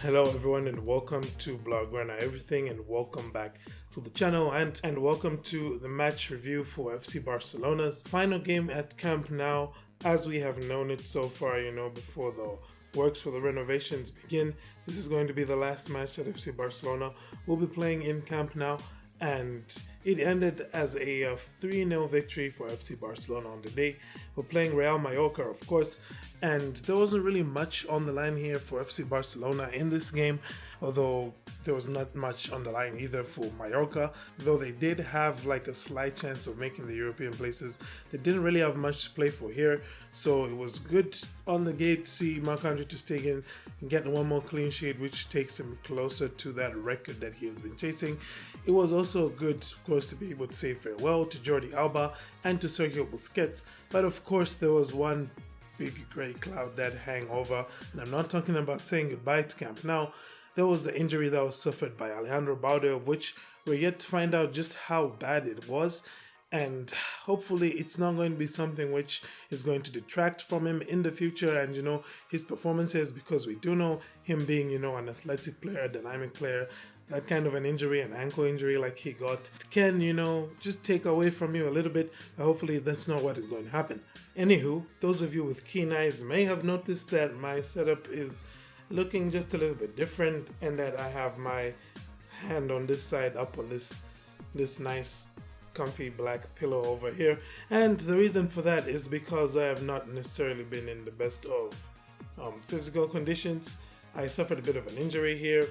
Hello everyone and welcome to Blog Runner Everything and welcome back to the channel and welcome to the match review for FC Barcelona's final game at Camp Nou as we have known it so far, before the works for the renovations begin. This is going to be the last match that FC Barcelona will be playing in Camp Nou, and it ended as a 3-0 victory for FC Barcelona on the day. We're playing Real Mallorca, of course, and there wasn't really much on the line here for FC Barcelona in this game, although there was not much on the line either for Mallorca, though they did have like a slight chance of making the European places. They didn't really have much to play for here, so it was good on the gate to see Ter Stegen get one more clean sheet, which takes him closer to that record that he has been chasing. It was also good, of course, to be able to say farewell to Jordi Alba and to Sergio Busquets, but of course there was one big grey cloud that hang over, and I'm not talking about saying goodbye to Camp Nou. There was the injury that was suffered by Alejandro Balde, of which we're yet to find out just how bad it was, and hopefully it's not going to be something which is going to detract from him in the future and his performances, because we do know him being an athletic player, a dynamic player. That kind of an injury, an ankle injury like he got, can, just take away from you a little bit, but hopefully that's not what is going to happen. Anywho, those of you with keen eyes may have noticed that my setup is looking just a little bit different, and that I have my hand on this side up on this nice comfy black pillow over here. And the reason for that is because I have not necessarily been in the best of physical conditions. I suffered a bit of an injury here,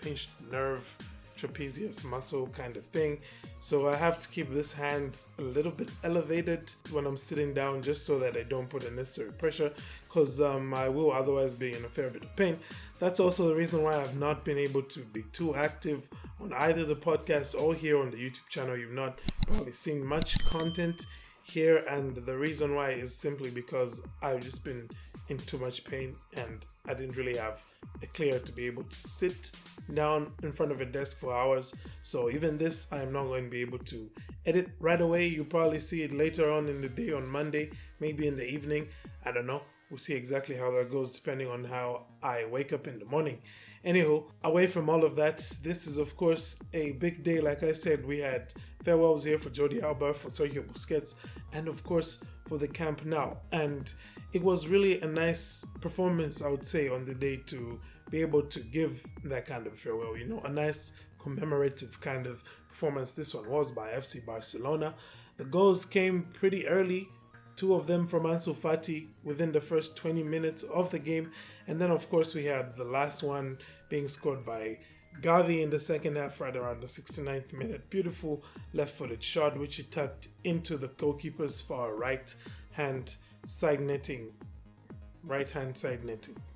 pinched nerve, trapezius muscle kind of thing. So I have to keep this hand a little bit elevated when I'm sitting down, just so that I don't put unnecessary pressure, because I will otherwise be in a fair bit of pain. That's also the reason why I've not been able to be too active on either the podcast or here on the YouTube channel. You've not probably seen much content here, and the reason why is simply because I've just been in too much pain and I didn't really have a clear to be able to sit down in front of a desk for hours. So even this, I'm not going to be able to edit right away. You'll probably see it later on in the day, on Monday, maybe in the evening. I don't know. We'll see exactly how that goes depending on how I wake up in the morning. Anywho, away from all of that, this is of course a big day. Like I said, we had farewells here for Jordi Alba, for Sergio Busquets, and of course for the Camp Nou. And it was really a nice performance, I would say, on the day to be able to give that kind of farewell, a nice commemorative kind of performance this one was by FC Barcelona. The goals came pretty early, 2 of them from Ansu within the first 20 minutes of the game, and then of course we had the last one being scored by Gavi in the second half, right around the 69th minute. Beautiful left-footed shot which he tucked into the goalkeeper's far right-hand side netting.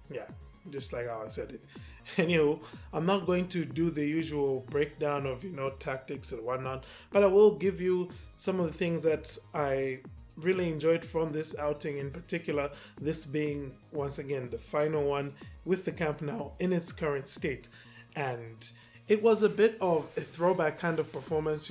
Yeah, just like how I said it. Anyway, I'm not going to do the usual breakdown of tactics and whatnot, but I will give you some of the things that I really enjoyed from this outing, in particular this being once again the final one with the Camp Nou in its current state. And it was a bit of a throwback kind of performance,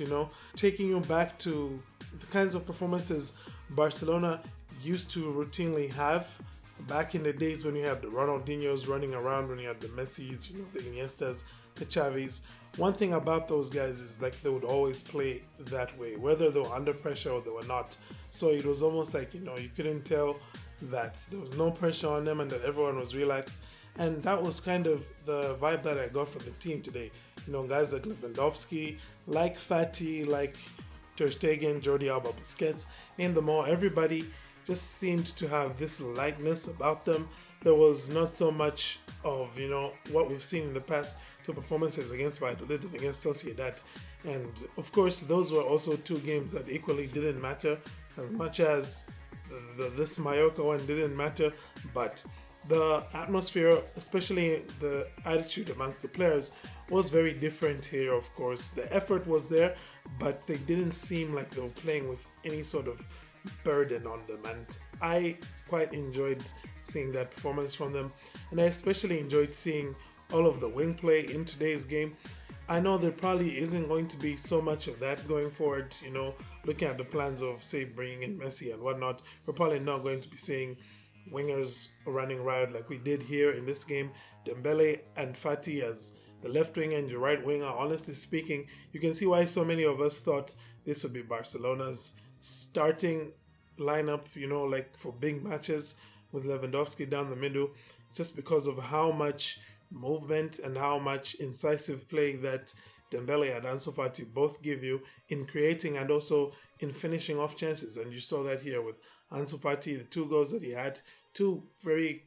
taking you back to the kinds of performances Barcelona used to routinely have back in the days when you had the Ronaldinhos running around, when you had the Messis, the Iniestas, the Xavis. One thing about those guys is like they would always play that way, whether they were under pressure or they were not. So it was almost like, you couldn't tell that there was no pressure on them and that everyone was relaxed. And that was kind of the vibe that I got from the team today. Guys like Lewandowski, like Fati, like Ter Stegen, Jordi Alba, Busquets, name them all. Everybody just seemed to have this lightness about them. There was not so much of, what we've seen in the past 2 performances against Valladolid and against Sociedad. And of course, those were also 2 games that equally didn't matter as much as this Mallorca one didn't matter. But the atmosphere, especially the attitude amongst the players, was very different here, of course. The effort was there, but they didn't seem like they were playing with any sort of burden on them, and I quite enjoyed seeing that performance from them, and I especially enjoyed seeing all of the wing play in today's game. I know there probably isn't going to be so much of that going forward, looking at the plans of, say, bringing in Messi and whatnot. We're probably not going to be seeing wingers running riot like we did here in this game. Dembele and Fati as the left winger and the right winger. Honestly speaking, you can see why so many of us thought this would be Barcelona's starting lineup, like for big matches with Lewandowski down the middle. It's just because of how much movement and how much incisive play that Dembele and Ansu Fati both give you in creating and also in finishing off chances. And you saw that here with Ansu Fati, the 2 goals that he had, 2 very,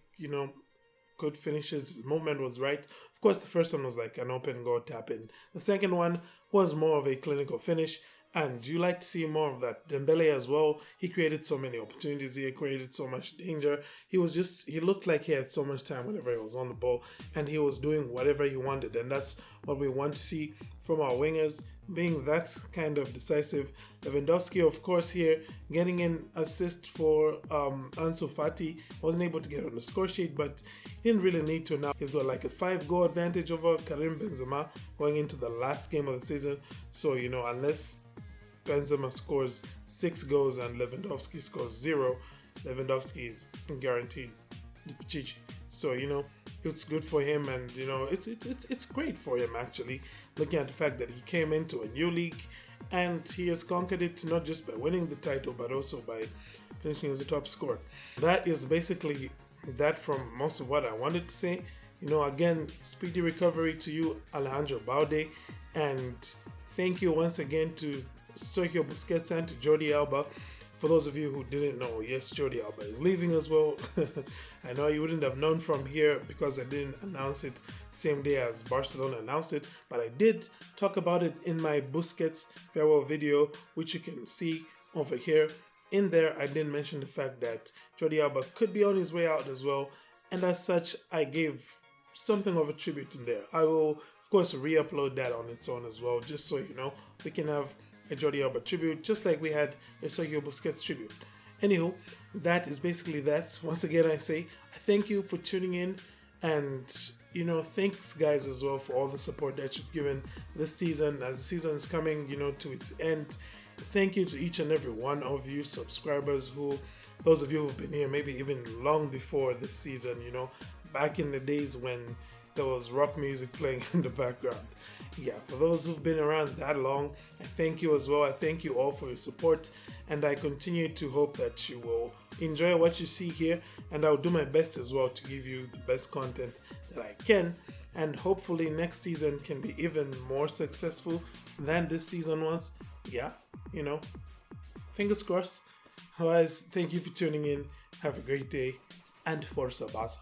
good finishes. His movement was right. Of course, the first one was like an open goal tap in. The second one was more of a clinical finish. And you like to see more of that. Dembele as well, he created so many opportunities, he created so much danger. He looked like he had so much time whenever he was on the ball, and he was doing whatever he wanted. And that's what we want to see from our wingers, being that kind of decisive. Lewandowski, of course, here getting an assist for Ansu Fati. Wasn't able to get on the score sheet, but he didn't really need to now. He's got like a 5-goal advantage over Karim Benzema going into the last game of the season. So, unless Benzema scores 6 goals and Lewandowski scores 0, Lewandowski is guaranteed GG. So, it's good for him, and it's great for him actually, looking at the fact that he came into a new league and he has conquered it not just by winning the title but also by finishing as a top scorer. That is basically that from most of what I wanted to say. Again, speedy recovery to you, Alejandro Balde, and thank you once again to Sergio Busquets and to Jordi Alba. For those of you who didn't know, yes, Jordi Alba is leaving as well. I know you wouldn't have known from here because I didn't announce it the same day as Barcelona announced it, but I did talk about it in my Busquets farewell video, which you can see over here. In there, I did mention the fact that Jordi Alba could be on his way out as well, and as such, I gave something of a tribute in there. I will, of course, re-upload that on its own as well, just so we can have a Jordi Alba tribute, just like we had a Sergio Busquets tribute. Anywho, that is basically that. Once again, I say I thank you for tuning in, and thanks guys as well for all the support that you've given this season. As the season is coming, to its end, thank you to each and every one of you subscribers those of you who've been here maybe even long before this season, back in the days when there was rock music playing in the background. Yeah, for those who've been around that long, I thank you as well. I thank you all for your support, and I continue to hope that you will enjoy what you see here, and I'll do my best as well to give you the best content that I can, and hopefully next season can be even more successful than this season was. Yeah, fingers crossed. Otherwise, thank you for tuning in. Have a great day, and Forza Barça.